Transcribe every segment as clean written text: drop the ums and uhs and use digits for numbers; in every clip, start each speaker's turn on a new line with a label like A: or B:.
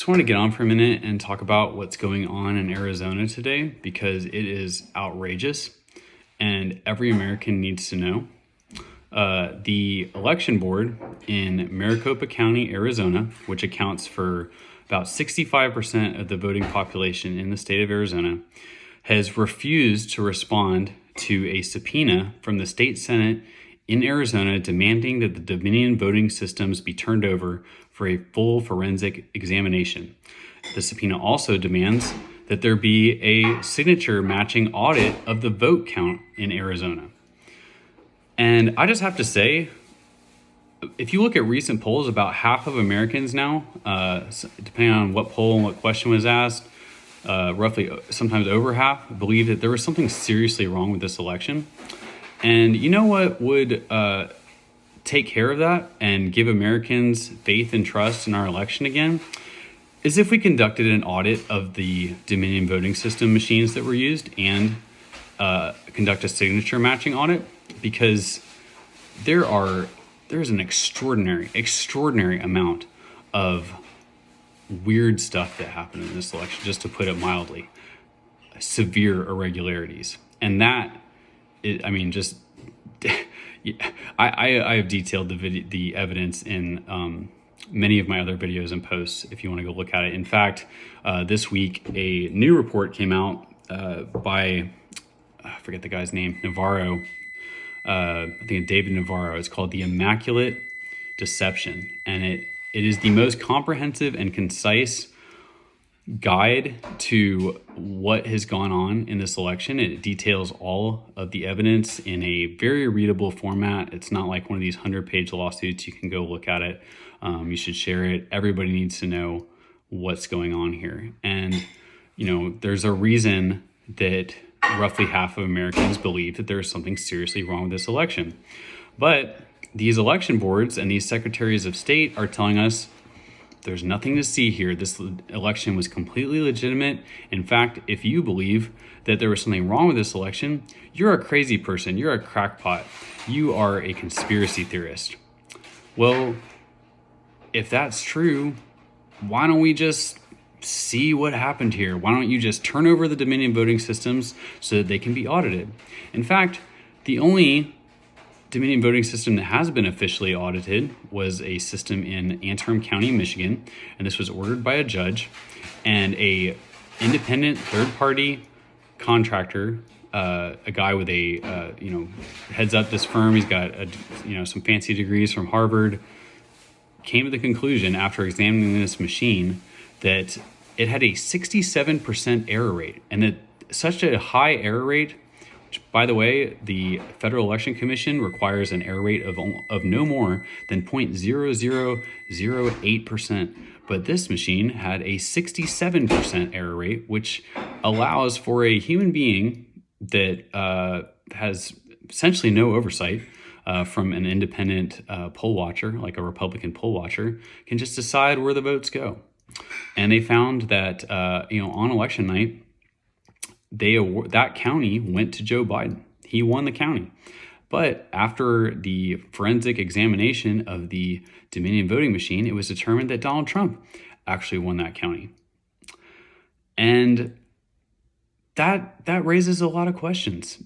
A: Just want to get on for a minute and talk about what's going on in Arizona today because it is outrageous and every American needs to know. The election board in Maricopa County, Arizona, which accounts for about 65% of the voting population in the state of Arizona, has refused to respond to a subpoena from the state Senate in Arizona demanding that the Dominion voting systems be turned over for a full forensic examination. The subpoena also demands that there be a signature matching audit of the vote count in Arizona. And I just have to say, if you look at recent polls, about half of Americans now, depending on what poll and what question was asked, roughly sometimes over half, believe that there was something seriously wrong with this election. And you know what would take care of that and give Americans faith and trust in our election again? Is if we conducted an audit of the Dominion voting system machines that were used and conduct a signature matching audit, because there's an extraordinary amount of weird stuff that happened in this election, just to put it mildly. Severe irregularities. And that, I have detailed the evidence in many of my other videos and posts if you want to go look at it. In fact, this week, a new report came out by, I forget the guy's name, Navarro. I think David Navarro. It's called The Immaculate Deception. And it is the most comprehensive and concise guide to what has gone on in this election. It details all of the evidence in a very readable format. It's not like one of these 100-page lawsuits. You can go look at it. You should share it. Everybody needs to know what's going on here. And, there's a reason that roughly half of Americans believe that there is something seriously wrong with this election. But these election boards and these secretaries of state are telling us there's nothing to see here. This election was completely legitimate. In fact, if you believe that there was something wrong with this election, you're a crazy person. You're a crackpot. You are a conspiracy theorist. Well, if that's true, why don't we just see what happened here? Why don't you just turn over the Dominion voting systems so that they can be audited? In fact, the only Dominion voting system that has been officially audited was a system in Antrim County, Michigan, and this was ordered by a judge, and a independent third-party contractor, a guy with a heads up this firm. He's got some fancy degrees from Harvard. Came to the conclusion after examining this machine that it had a 67% error rate, and that such a high error rate, which, by the way, the Federal Election Commission requires an error rate of no more than 0.0008%. But this machine had a 67% error rate, which allows for a human being that has essentially no oversight from an independent poll watcher, like a Republican poll watcher, can just decide where the votes go. And they found that, on election night, that county went to Joe Biden. He won the county. But after the forensic examination of the Dominion voting machine, it was determined that Donald Trump actually won that county. And that raises a lot of questions,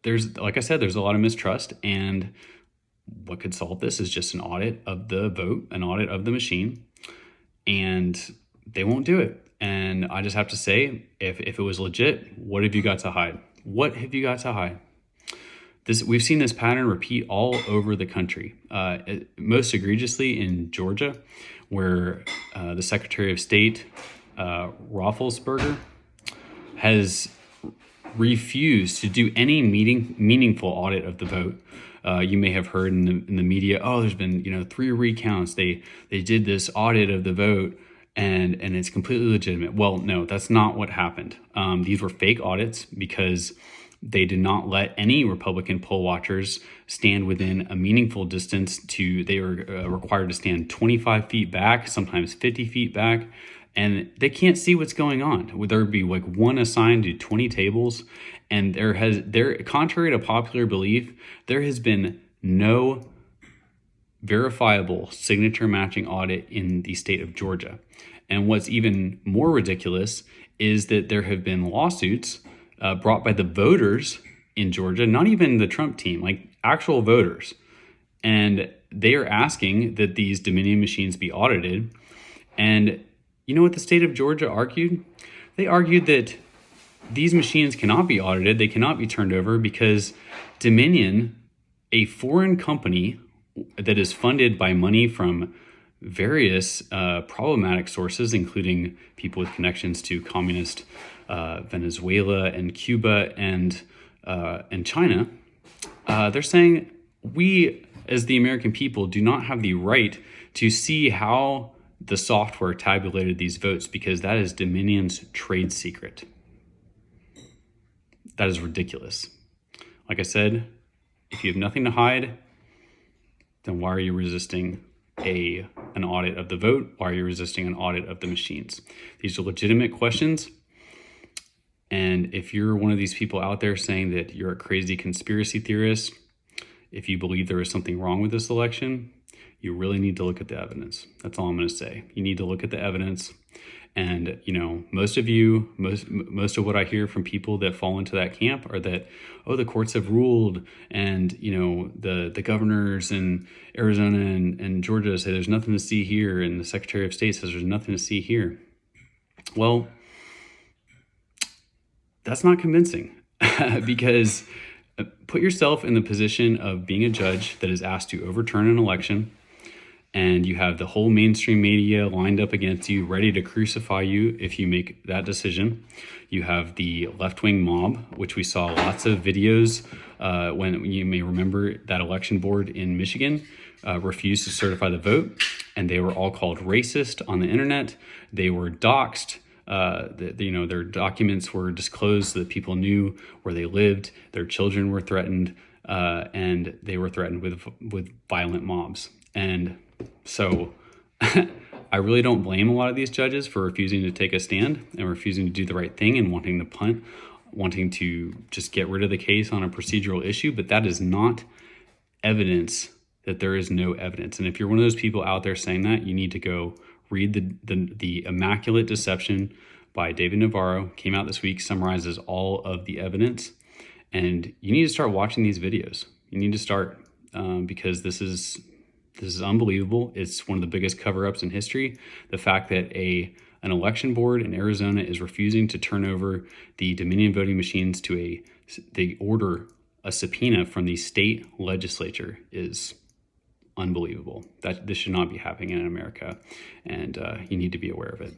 A: There's, like I said, there's a lot of mistrust, and what could solve this is just an audit of the vote, an audit of the machine, and they won't do it. And I just have to say, if it was legit, what have you got to hide? What have you got to hide? We've seen this pattern repeat all over the country, most egregiously in Georgia, where the Secretary of State, Roethlisberger, has refused to do any meaningful audit of the vote. You may have heard in the media, there's been 3 recounts. They did this audit of the vote, and it's completely legitimate. Well, no, that's not what happened. These were fake audits because they did not let any Republican poll watchers stand within a meaningful distance they were required to stand 25 feet back, sometimes 50 feet back, and they can't see what's going on. There would be like one assigned to 20 tables, and contrary to popular belief, there has been no verifiable signature matching audit in the state of Georgia. And what's even more ridiculous is that there have been lawsuits brought by the voters in Georgia, not even the Trump team, like actual voters. And they are asking that these Dominion machines be audited. And you know what the state of Georgia argued? They argued that these machines cannot be audited, they cannot be turned over because Dominion, a foreign company that is funded by money from various problematic sources, including people with connections to communist Venezuela and Cuba and China, they're saying we, as the American people, do not have the right to see how the software tabulated these votes because that is Dominion's trade secret. That is ridiculous. Like I said, if you have nothing to hide, then why are you resisting an audit of the vote? Why are you resisting an audit of the machines? These are legitimate questions. And if you're one of these people out there saying that you're a crazy conspiracy theorist, if you believe there is something wrong with this election, you really need to look at the evidence. That's all I'm going to say. You need to look at the evidence. And, you know, most of what I hear from people that fall into that camp are that, oh, the courts have ruled, and, you know, the governors in Arizona and Georgia say there's nothing to see here, and the Secretary of State says there's nothing to see here. Well, that's not convincing because put yourself in the position of being a judge that is asked to overturn an election, and you have the whole mainstream media lined up against you, ready to crucify you if you make that decision. You have the left-wing mob, which we saw lots of videos when you may remember that election board in Michigan refused to certify the vote, and they were all called racist on the internet. They were doxxed. Their documents were disclosed so that people knew where they lived. Their children were threatened, and they were threatened with violent mobs. And so I really don't blame a lot of these judges for refusing to take a stand and refusing to do the right thing and wanting to punt, wanting to just get rid of the case on a procedural issue. But that is not evidence that there is no evidence. And if you're one of those people out there saying that, you need to go read the Immaculate Deception by David Navarro. Came out this week, summarizes all of the evidence. And you need to start watching these videos. You need to start because this is unbelievable. It's one of the biggest cover-ups in history. The fact that an election board in Arizona is refusing to turn over the Dominion voting machines to they order a subpoena from the state legislature is unbelievable. That this should not be happening in America, and you need to be aware of it.